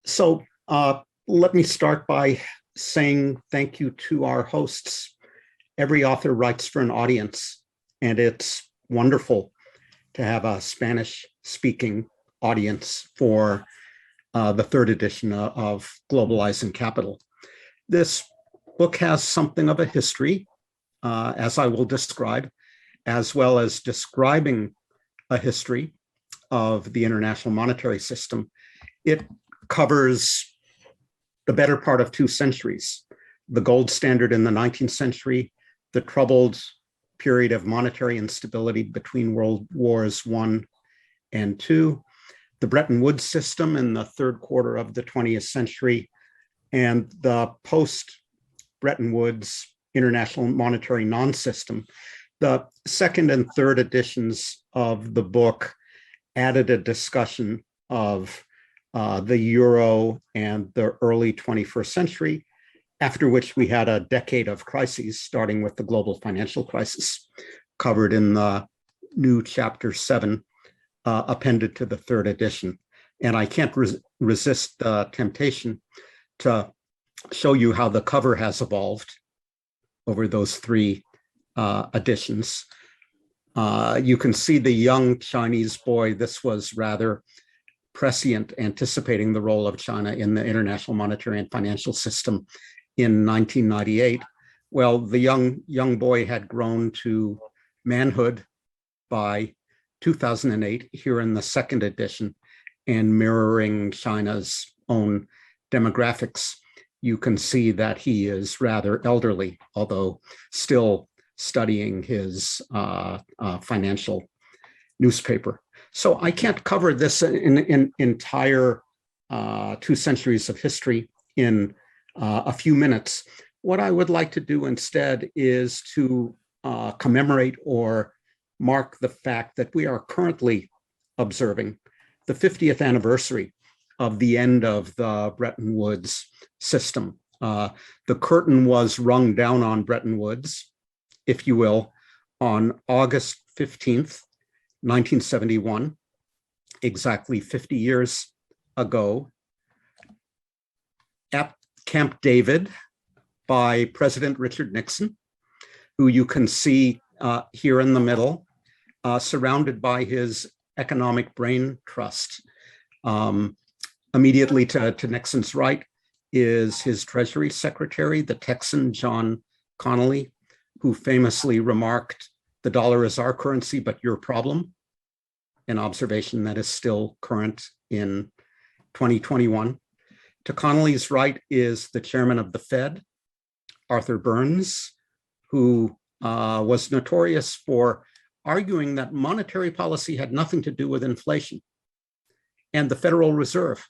So let me start by saying thank you to our hosts. Every author writes for an audience, and it's wonderful to have a Spanish-speaking audience for the third edition of Globalizing Capital. This book has something of a history, as I will describe, as well as describing a history of the international monetary system. It covers the better part of 2 centuries, the gold standard in the 19th century, the troubled period of monetary instability between World Wars I and II, the Bretton Woods system in the third quarter of the 20th century, and the post-Bretton Woods international monetary non-system. The second and third editions of the book added a discussion of the euro and the early 21st century, after which we had a decade of crises, starting with the global financial crisis, covered in the new chapter 7, appended to the third edition. And I can't resist the temptation to show you how the cover has evolved over those 3 editions. You can see the young Chinese boy. This was rather prescient, anticipating the role of China in the international monetary and financial system in 1998. Well, the young boy had grown to manhood by 2008 here in the second edition, and mirroring China's own demographics, you can see that he is rather elderly, although still studying his financial newspaper. So I can't cover this in entire 2 centuries of history in a few minutes. What I would like to do instead is to commemorate or mark the fact that we are currently observing the 50th anniversary of the end of the Bretton Woods system. The curtain was rung down on Bretton Woods, if you will, on August 15th, 1971, exactly 50 years ago, at Camp David by President Richard Nixon, who you can see here in the middle, surrounded by his economic brain trust. Immediately to Nixon's right is his Treasury Secretary, the Texan John Connally, who famously remarked, "The dollar is our currency, but your problem," an observation that is still current in 2021. To Connally's right is the chairman of the Fed, Arthur Burns, who was notorious for arguing that monetary policy had nothing to do with inflation, and the Federal Reserve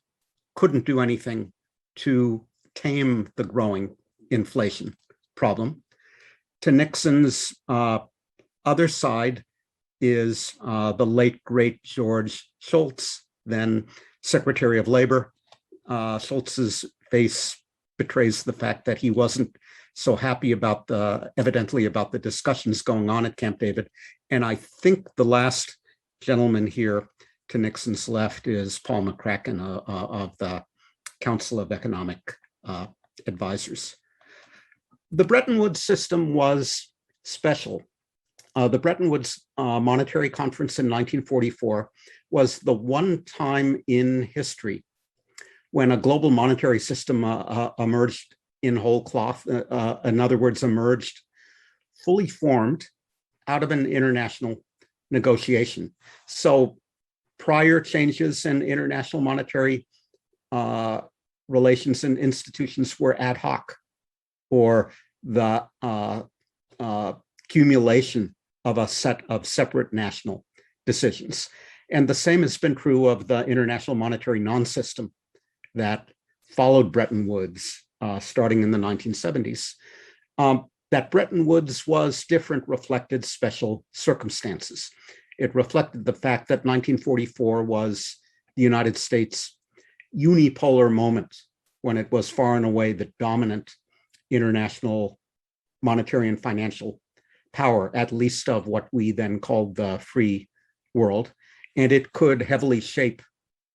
couldn't do anything to tame the growing inflation problem. To Nixon's other side is the late, great George Shultz, then Secretary of Labor. Shultz's face betrays the fact that he wasn't so happy about evidently about the discussions going on at Camp David. And I think the last gentleman here to Nixon's left is Paul McCracken of the Council of Economic Advisors. The Bretton Woods system was special. The Bretton Woods Monetary Conference in 1944 was the one time in history when a global monetary system emerged in whole cloth, in other words, emerged fully formed out of an international negotiation. So prior changes in international monetary relations and institutions were ad hoc, or the accumulation of a set of separate national decisions. And the same has been true of the international monetary non-system that followed Bretton Woods starting in the 1970s. That Bretton Woods was different reflected special circumstances. It reflected the fact that 1944 was the United States' unipolar moment when it was far and away the dominant international monetary and financial power, at least of what we then called the free world. And it could heavily shape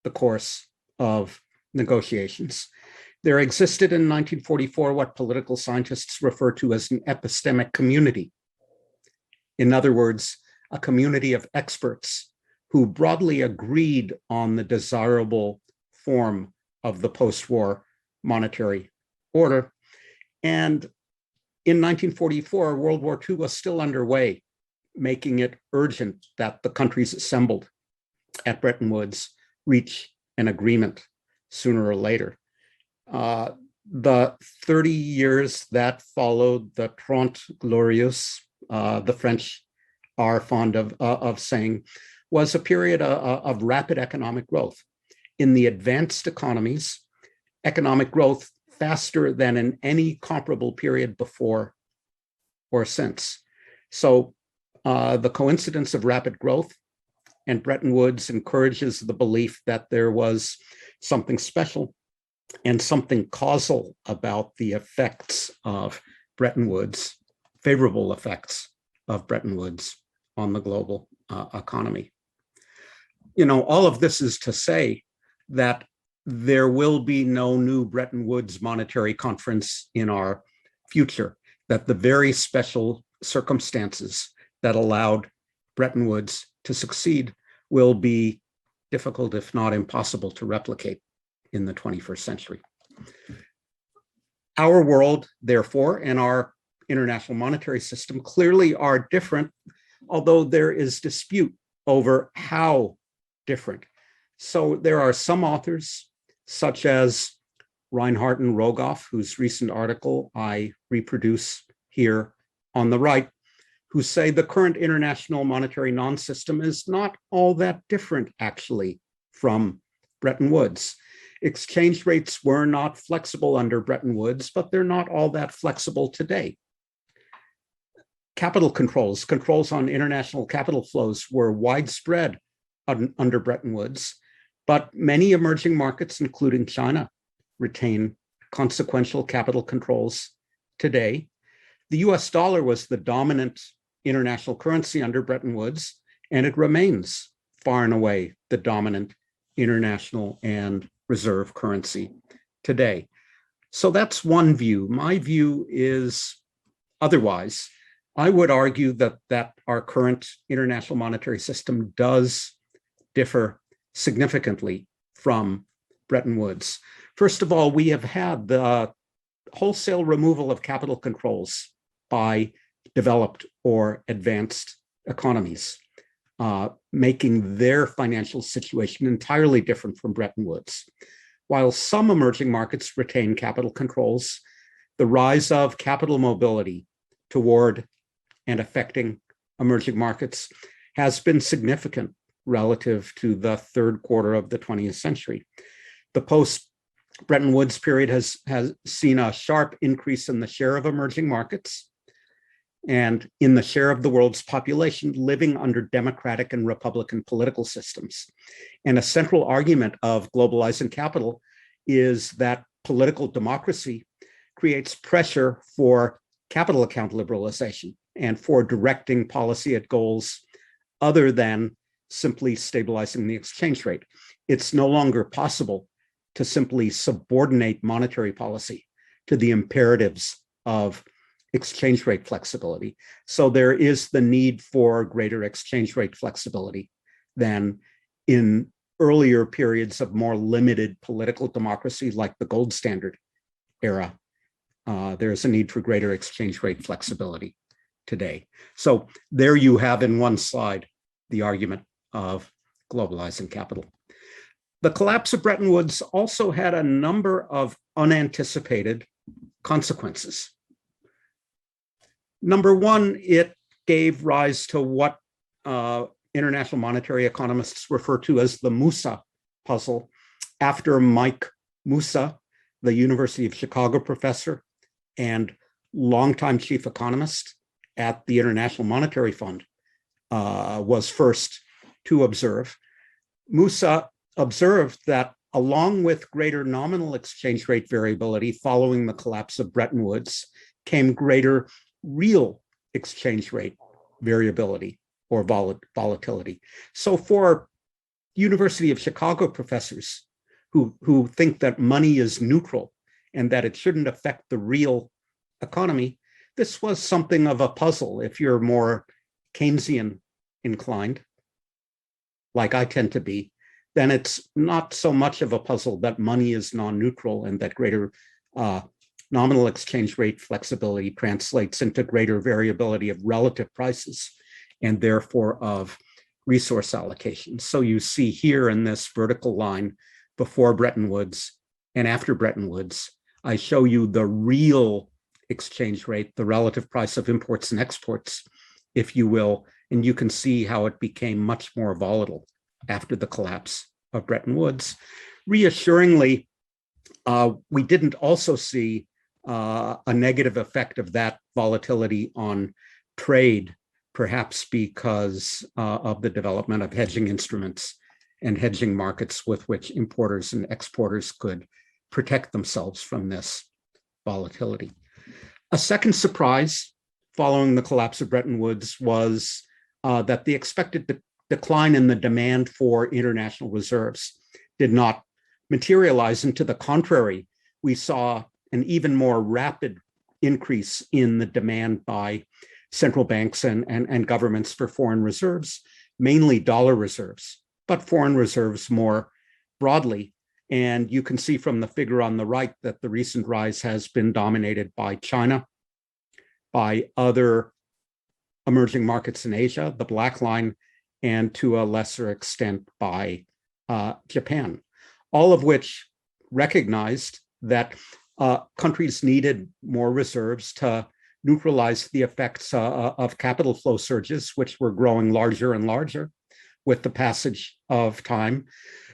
the course of negotiations. There existed in 1944 what political scientists refer to as an epistemic community. In other words, a community of experts who broadly agreed on the desirable form of the post-war monetary order. And in 1944, World War II was still underway, making it urgent that the countries assembled at Bretton Woods reach an agreement sooner or later. The 30 years that followed the Trente Glorieuses, the French are fond of saying, was a period of rapid economic growth. In the advanced economies, economic growth faster than in any comparable period before or since. So the coincidence of rapid growth and Bretton Woods encourages the belief that there was something special and something causal about the effects of Bretton Woods, favorable effects of Bretton Woods on the global economy. You know, all of this is to say that there will be no new Bretton Woods monetary conference in our future, that the very special circumstances that allowed Bretton Woods to succeed will be difficult, if not impossible, to replicate in the 21st century. Our world, therefore, and our international monetary system clearly are different, although there is dispute over how different. So there are some authors, such as Reinhardt and Rogoff, whose recent article I reproduce here on the right, who say the current international monetary non-system is not all that different, actually, from Bretton Woods. Exchange rates were not flexible under Bretton Woods, but they're not all that flexible today. Capital controls on international capital flows were widespread under Bretton Woods, but many emerging markets, including China, retain consequential capital controls today. The US dollar was the dominant international currency under Bretton Woods, and it remains far and away the dominant international and reserve currency today. So that's one view. My view is otherwise. I would argue that our current international monetary system does differ significantly from Bretton Woods. First of all, we have had the wholesale removal of capital controls by developed or advanced economies, making their financial situation entirely different from Bretton Woods. While some emerging markets retain capital controls, the rise of capital mobility toward and affecting emerging markets has been significant relative to the third quarter of the 20th century. The post-Bretton Woods period has seen a sharp increase in the share of emerging markets and in the share of the world's population living under democratic and republican political systems. And a central argument of globalizing capital is that political democracy creates pressure for capital account liberalization and for directing policy at goals other than simply stabilizing the exchange rate. It's no longer possible to simply subordinate monetary policy to the imperatives of exchange rate flexibility. So there is the need for greater exchange rate flexibility than in earlier periods of more limited political democracy like the gold standard era. There's a need for greater exchange rate flexibility today. So there you have in one slide the argument of globalizing capital. The collapse of Bretton Woods also had a number of unanticipated consequences. Number one, it gave rise to what international monetary economists refer to as the Musa Puzzle, after Mike Musa, the University of Chicago professor and longtime chief economist at the International Monetary Fund, was first to observe. Musa observed that along with greater nominal exchange rate variability following the collapse of Bretton Woods, came greater real exchange rate variability or volatility. So for University of Chicago professors who think that money is neutral and that it shouldn't affect the real economy, this was something of a puzzle. If you're more Keynesian inclined, like I tend to be, then it's not so much of a puzzle that money is non-neutral and that greater nominal exchange rate flexibility translates into greater variability of relative prices and therefore of resource allocation. So you see here in this vertical line before Bretton Woods and after Bretton Woods, I show you the real exchange rate, the relative price of imports and exports, if you will, and you can see how it became much more volatile after the collapse of Bretton Woods. Reassuringly, we didn't also see a negative effect of that volatility on trade, perhaps because of the development of hedging instruments and hedging markets with which importers and exporters could protect themselves from this volatility. A second surprise following the collapse of Bretton Woods was that the expected decline in the demand for international reserves did not materialize. And to the contrary, we saw an even more rapid increase in the demand by central banks and governments for foreign reserves, mainly dollar reserves, but foreign reserves more broadly. And you can see from the figure on the right that the recent rise has been dominated by China, by other emerging markets in Asia, the black line, and to a lesser extent by Japan, all of which recognized that countries needed more reserves to neutralize the effects of capital flow surges, which were growing larger and larger with the passage of time.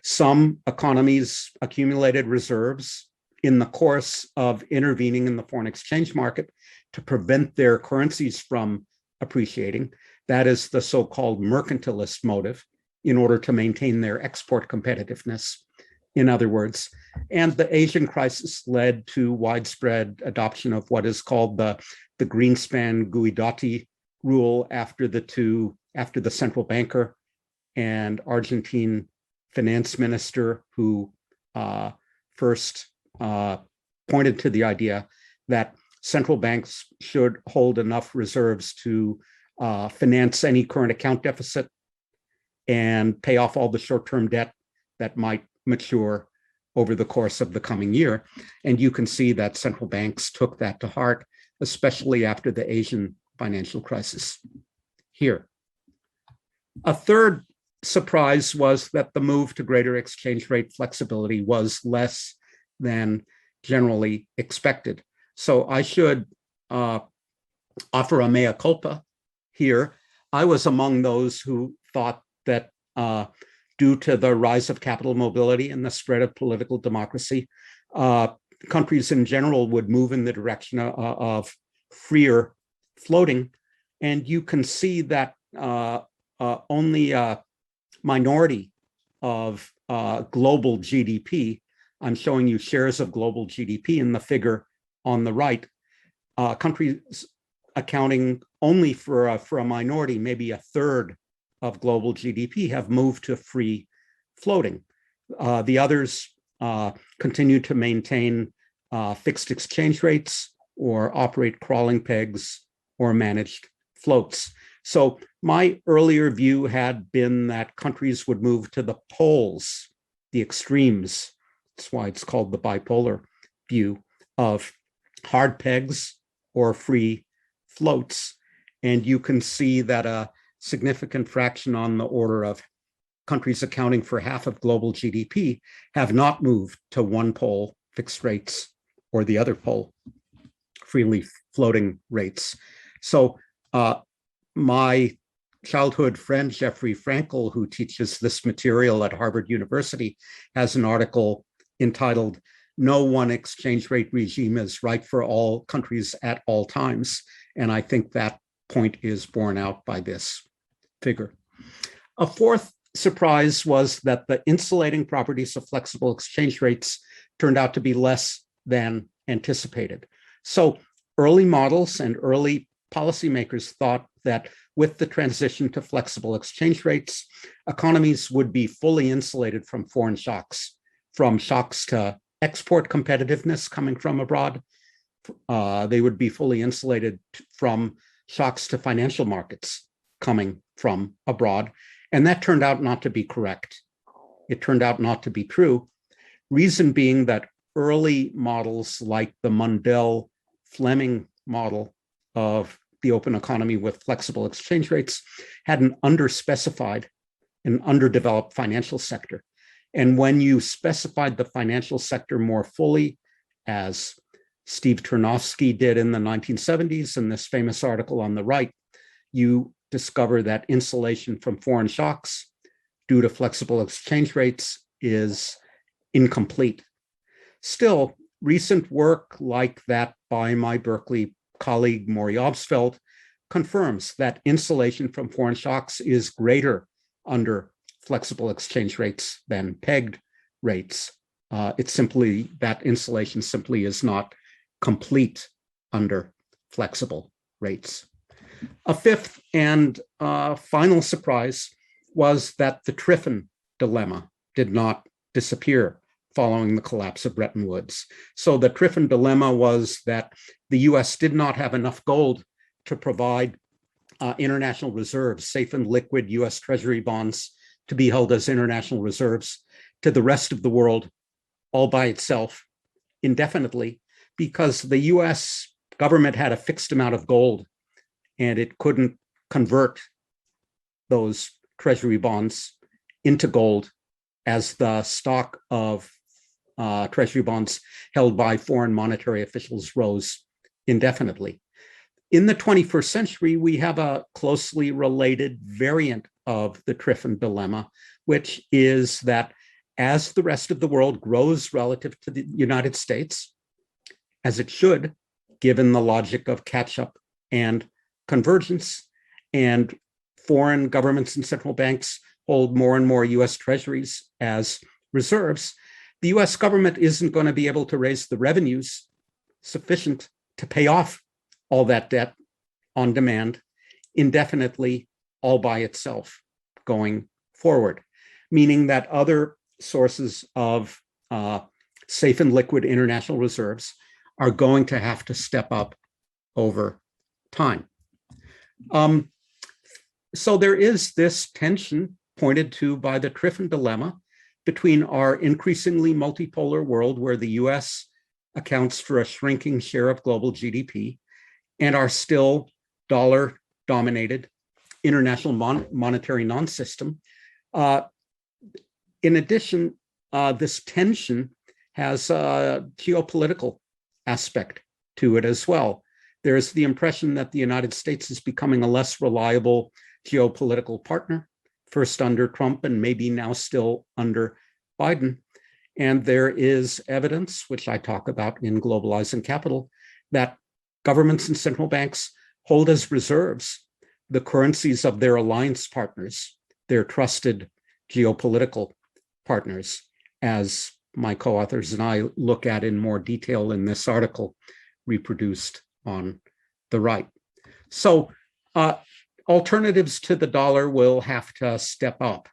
Some economies accumulated reserves in the course of intervening in the foreign exchange market to prevent their currencies from appreciating. That is the so-called mercantilist motive, in order to maintain their export competitiveness, in other words. And the Asian crisis led to widespread adoption of what is called the Greenspan-Guidotti rule after the central banker and Argentine finance minister who first pointed to the idea that central banks should hold enough reserves to finance any current account deficit and pay off all the short-term debt that might mature over the course of the coming year. And you can see that central banks took that to heart, especially after the Asian financial crisis. Here. A third surprise was that the move to greater exchange rate flexibility was less than generally expected. So I should offer a mea culpa here. I was among those who thought that due to the rise of capital mobility and the spread of political democracy, countries in general would move in the direction of freer floating. And you can see that only a minority of global GDP, I'm showing you shares of global GDP in the figure on the right, countries accounting only for a minority, maybe a third of global GDP, have moved to free floating. The others continue to maintain fixed exchange rates or operate crawling pegs or managed floats. So my earlier view had been that countries would move to the poles, the extremes. That's why it's called the bipolar view of hard pegs or free floats. And you can see that a significant fraction on the order of countries accounting for half of global GDP have not moved to one pole fixed rates or the other pole freely floating rates. So my childhood friend, Jeffrey Frankel, who teaches this material at Harvard University, has an article entitled "No One Exchange Rate Regime is Right for All Countries at All Times." And I think that point is borne out by this figure. A fourth surprise was that the insulating properties of flexible exchange rates turned out to be less than anticipated. So early models and early policymakers thought that with the transition to flexible exchange rates, economies would be fully insulated from foreign shocks, from shocks to export competitiveness coming from abroad. They would be fully insulated from shocks to financial markets coming from abroad. And that turned out not to be correct. It turned out not to be true. Reason being that early models like the Mundell-Fleming model of the open economy with flexible exchange rates had an underspecified and underdeveloped financial sector. And when you specified the financial sector more fully, as Steve Ternovsky did in the 1970s in this famous article on the right, you discover that insulation from foreign shocks due to flexible exchange rates is incomplete. Still, recent work like that by my Berkeley colleague Maury Obstfeld confirms that insulation from foreign shocks is greater under flexible exchange rates than pegged rates. It's simply that insulation simply is not complete under flexible rates. A fifth and final surprise was that the Trifan Dilemma did not disappear following the collapse of Bretton Woods. So the Trifan Dilemma was that the US did not have enough gold to provide international reserves, safe and liquid US Treasury bonds to be held as international reserves to the rest of the world all by itself indefinitely, because the US government had a fixed amount of gold and it couldn't convert those Treasury bonds into gold as the stock of Treasury bonds held by foreign monetary officials rose indefinitely. In the 21st century, we have a closely related variant of the Trifan Dilemma, which is that as the rest of the world grows relative to the United States, as it should, given the logic of catch-up and convergence, and foreign governments and central banks hold more and more US treasuries as reserves, the US government isn't going to be able to raise the revenues sufficient to pay off all that debt on demand indefinitely all by itself going forward, meaning that other sources of safe and liquid international reserves are going to have to step up over time. So there is this tension pointed to by the Trifan Dilemma between our increasingly multipolar world, where the US accounts for a shrinking share of global GDP, and our still dollar-dominated international monetary non-system. In addition, this tension has a geopolitical aspect to it as well. There's the impression that the United States is becoming a less reliable geopolitical partner, first under Trump and maybe now still under Biden. And there is evidence, which I talk about in Globalizing Capital, that governments and central banks hold as reserves the currencies of their alliance partners, their trusted geopolitical partners, as my co-authors and I look at in more detail in this article reproduced on the right. So alternatives to the dollar will have to step up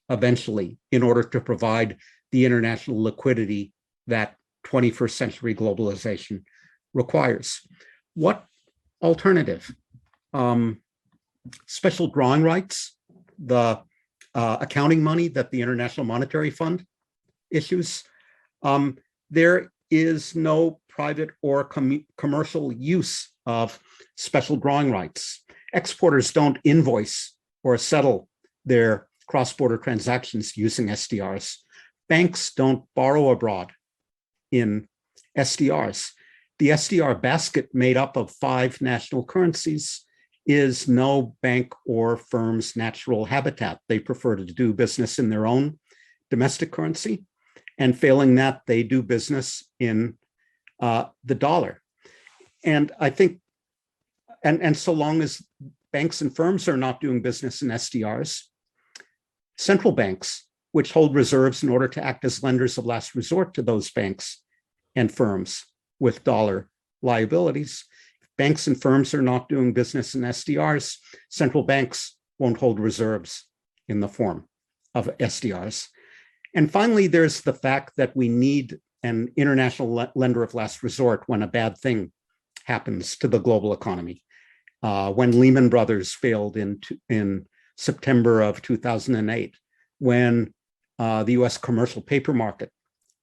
eventually in order to provide the international liquidity that 21st century globalization requires. What alternative? Special drawing rights, the accounting money that the International Monetary Fund issues. There is no private or commercial use of special drawing rights. Exporters don't invoice or settle their cross-border transactions using SDRs. Banks don't borrow abroad in SDRs. The SDR basket, made up of 5 national currencies, is no bank or firm's natural habitat. They prefer to do business in their own domestic currency, and failing that, they do business in the dollar. And I think, and so long as banks and firms are not doing business in SDRs, central banks, which hold reserves in order to act as lenders of last resort to those banks and firms with dollar liabilities. If banks and firms are not doing business in SDRs, central banks won't hold reserves in the form of SDRs. And finally, there's the fact that we need an international lender of last resort when a bad thing happens to the global economy. When Lehman Brothers failed in September of 2008, when the US commercial paper market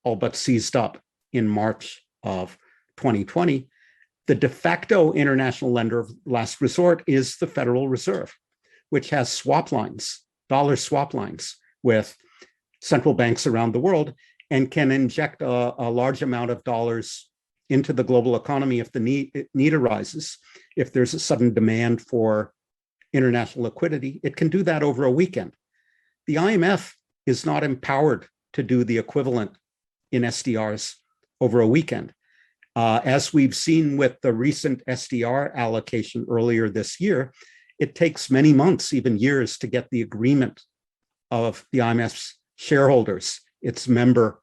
all but seized up in March of 2020, the de facto international lender of last resort is the Federal Reserve, which has swap lines, dollar swap lines with central banks around the world and can inject a large amount of dollars into the global economy if the need arises. If there's a sudden demand for international liquidity, it can do that over a weekend. The IMF is not empowered to do the equivalent in SDRs over a weekend. As we've seen with the recent SDR allocation earlier this year, it takes many months, even years, to get the agreement of the IMF's shareholders, its member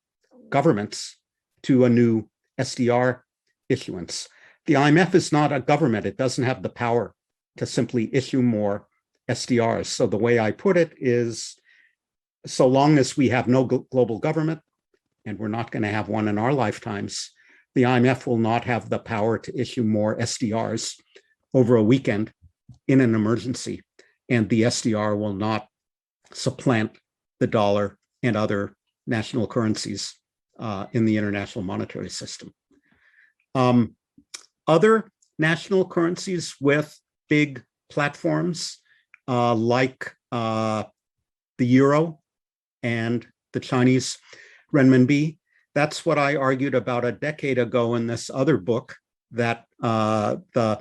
governments, to a new SDR issuance. The IMF is not a government. It doesn't have the power to simply issue more SDRs. So the way I put it is, so long as we have no global government, and we're not going to have one in our lifetimes, the IMF will not have the power to issue more SDRs over a weekend in an emergency. And the SDR will not supplant the dollar and other national currencies in the international monetary system. Other national currencies with big platforms like the euro and the Chinese renminbi. That's what I argued about a decade ago in this other book, that the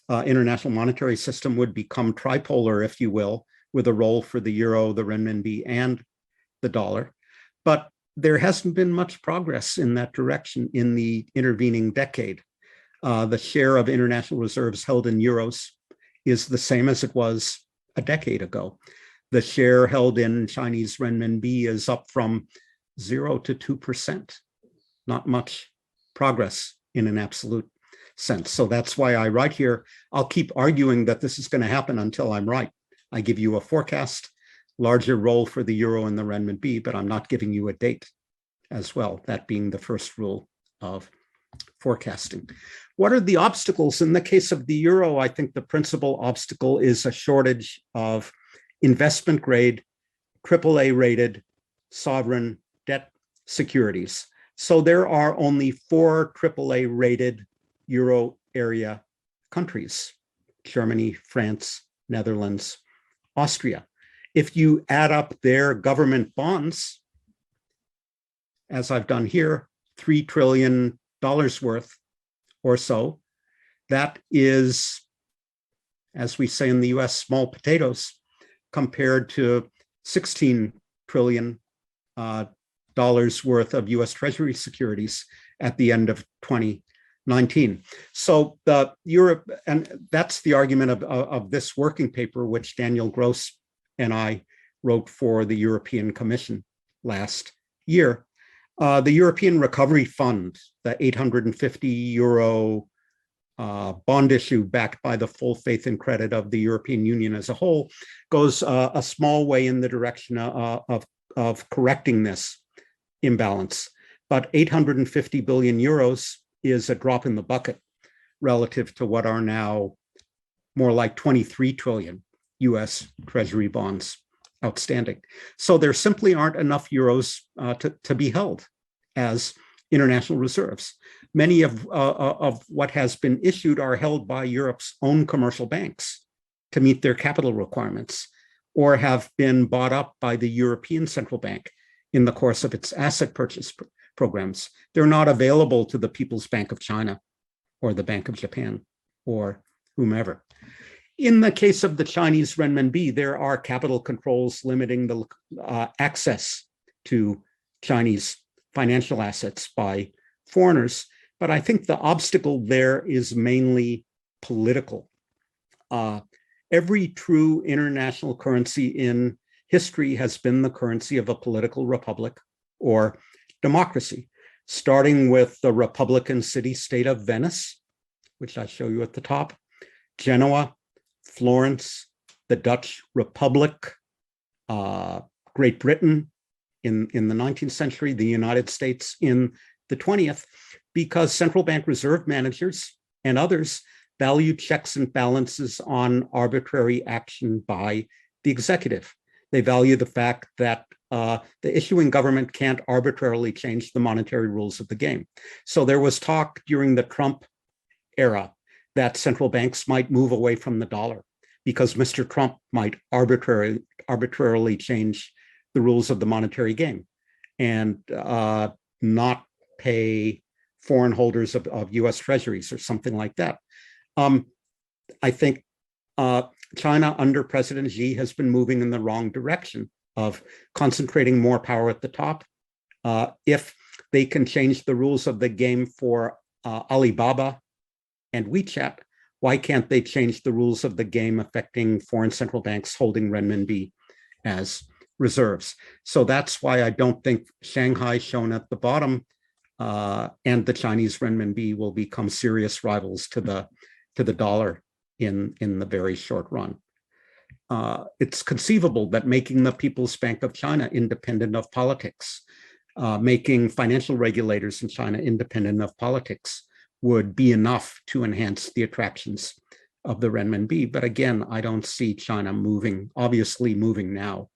international monetary system would become tripolar, if you will, with a role for the euro, the renminbi, and the dollar. But there hasn't been much progress in that direction in the intervening decade. The share of international reserves held in euros is the same as it was a decade ago. The share held in Chinese renminbi is up from 0 to 2%. Not much progress in an absolute sense. So that's why I write here. I'll keep arguing that this is going to happen until I'm right. I give you a forecast, larger role for the euro and the renminbi, but I'm not giving you a date as well, that being the first rule of forecasting. What are the obstacles? In the case of the euro, I think the principal obstacle is a shortage of investment grade, AAA rated sovereign debt securities. So there are only 4 AAA rated euro area countries: Germany, France, Netherlands, Austria. If you add up their government bonds, as I've done here, $3 trillion worth or so, that is, as we say in the US, small potatoes compared to $16 trillion worth of US Treasury securities at the end of 2019. So the Europe, and that's the argument of this working paper, which Daniel Gross and I wrote for the European Commission last year. The European Recovery Fund, the 850 euro bond issue backed by the full faith and credit of the European Union as a whole, goes a small way in the direction of correcting this imbalance. But 850 billion euros is a drop in the bucket relative to what are now more like 23 trillion US Treasury bonds outstanding. So there simply aren't enough euros to be held as international reserves. Many of what has been issued are held by Europe's own commercial banks to meet their capital requirements, or have been bought up by the European Central Bank in the course of its asset purchase programs. They're not available to the People's Bank of China or the Bank of Japan or whomever. In the case of the Chinese renminbi, there are capital controls limiting the access to Chinese financial assets by foreigners. But I think the obstacle there is mainly political. Every true international currency in history has been the currency of a political republic or democracy, starting with the Republican city-state of Venice, which I show you at the top, Genoa, Florence, the Dutch Republic, Great Britain in the 19th century, the United States in the 20th, because central bank reserve managers and others value checks and balances on arbitrary action by the executive. They value the fact that the issuing government can't arbitrarily change the monetary rules of the game. So there was talk during the Trump era that central banks might move away from the dollar because Mr. Trump might arbitrarily change the rules of the monetary game and not pay foreign holders of US treasuries or something like that. I think China under President Xi has been moving in the wrong direction of concentrating more power at the top. If they can change the rules of the game for Alibaba and WeChat, why can't they change the rules of the game affecting foreign central banks holding renminbi as reserves? So that's why I don't think Shanghai, shown at the bottom, and the Chinese renminbi will become serious rivals to the dollar in the very short run. It's conceivable that making the People's Bank of China independent of politics, making financial regulators in China independent of politics would be enough to enhance the attractions of the renminbi. But again, I don't see China obviously moving now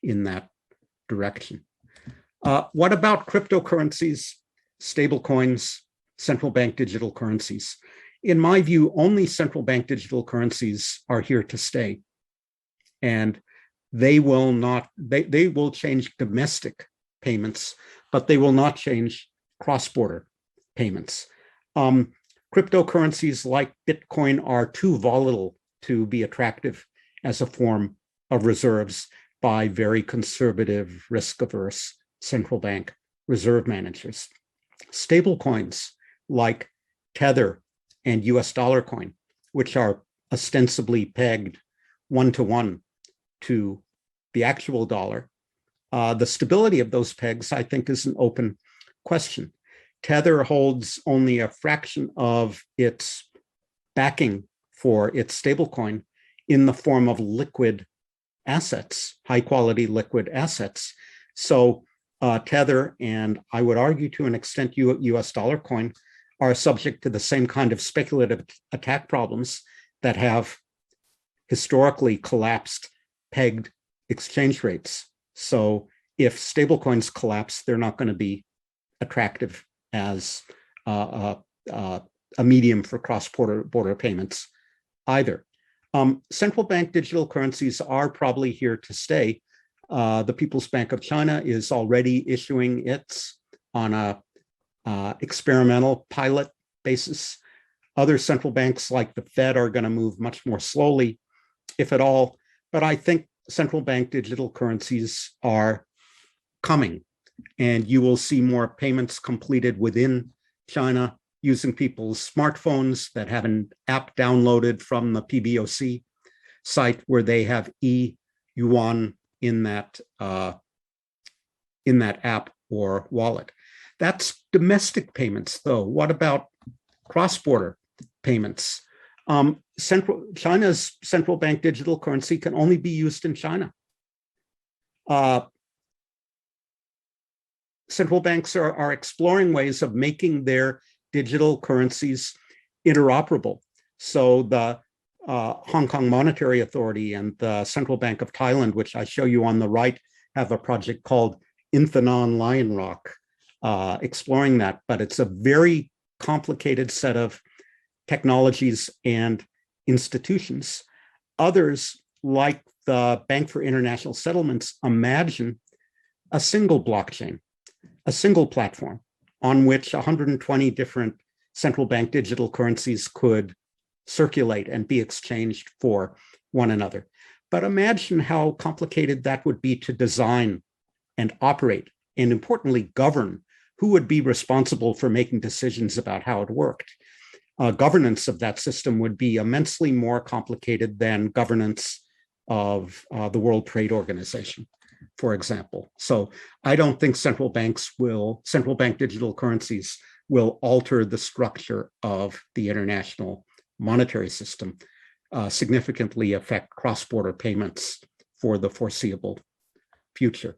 in that direction. What about cryptocurrencies, stablecoins, central bank digital currencies? In my view, only central bank digital currencies are here to stay. And they will change domestic payments, but they will not change cross-border payments. Cryptocurrencies like Bitcoin are too volatile to be attractive as a form of reserves by very conservative, risk-averse central bank reserve managers. Stablecoins like Tether and US dollar coin, which are ostensibly pegged one-to-one to the actual dollar, the stability of those pegs, I think, is an open question. Tether holds only a fraction of its backing for its stablecoin in the form of liquid assets, high-quality liquid assets. So Tether, and I would argue to an extent US dollar coin, are subject to the same kind of speculative attack problems that have historically collapsed pegged exchange rates. So if stablecoins collapse, they're not going to be attractive as a medium for cross-border payments either. Central bank digital currencies are probably here to stay. The People's Bank of China is already issuing its on a experimental pilot basis. Other central banks like the Fed are going to move much more slowly, if at all. But I think central bank digital currencies are coming, and you will see more payments completed within China using people's smartphones that have an app downloaded from the PBOC site where they have e-yuan in that app or wallet. That's domestic payments, though. What about cross-border payments? China's central bank digital currency can only be used in China. Central banks are exploring ways of making their digital currencies interoperable. So the Hong Kong Monetary Authority and the Central Bank of Thailand, which I show you on the right, have a project called Inthenon Lion Rock, exploring that. But it's a very complicated set of technologies and institutions. Others, like the Bank for International Settlements, imagine a single blockchain, a single platform on which 120 different central bank digital currencies could circulate and be exchanged for one another. But imagine how complicated that would be to design and operate, and importantly, govern. Who would be responsible for making decisions about how it worked? Governance of that system would be immensely more complicated than governance of the World Trade Organization, for example. So I don't think central bank digital currencies will alter the structure of the international monetary system, significantly affect cross-border payments for the foreseeable future.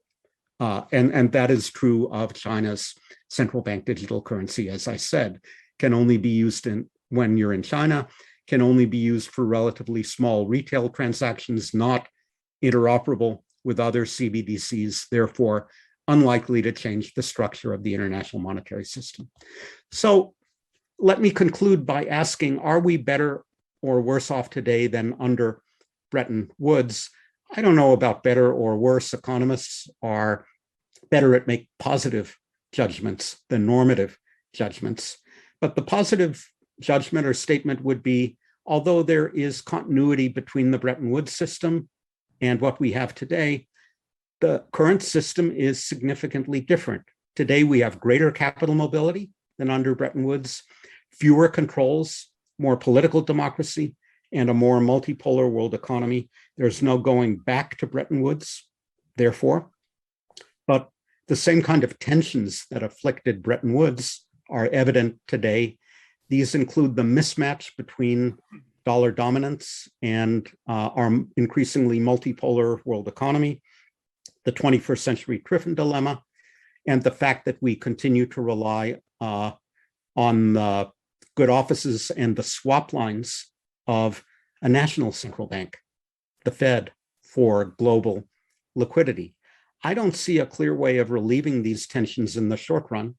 And that is true of China's central bank digital currency, as I said, can only be used when you're in China, can only be used for relatively small retail transactions, not interoperable with other CBDCs, therefore unlikely to change the structure of the international monetary system. So let me conclude by asking, are we better or worse off today than under Bretton Woods? I don't know about better or worse. Economists are better at making positive judgments than normative judgments. But the positive judgment or statement would be, although there is continuity between the Bretton Woods system and what we have today, the current system is significantly different. Today, we have greater capital mobility than under Bretton Woods, fewer controls, more political democracy, and a more multipolar world economy. There's no going back to Bretton Woods, therefore. But the same kind of tensions that afflicted Bretton Woods are evident today. These include the mismatch between dollar dominance and our increasingly multipolar world economy, the 21st century Trifan Dilemma, and the fact that we continue to rely on the good offices and the swap lines of a national central bank, the Fed, for global liquidity. I don't see a clear way of relieving these tensions in the short run.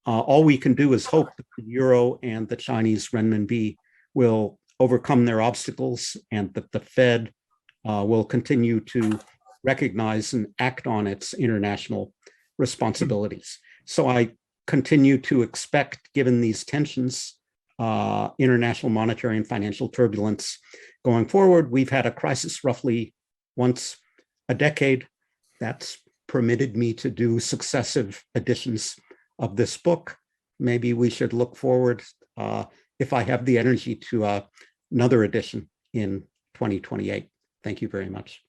All we can do is hope that the euro and the Chinese renminbi will overcome their obstacles and that the Fed will continue to recognize and act on its international responsibilities. So I continue to expect, given these tensions, international monetary and financial turbulence going forward. We've had a crisis roughly once a decade. That's permitted me to do successive editions of this book. Maybe we should look forward, if I have the energy, to another edition in 2028. Thank you very much.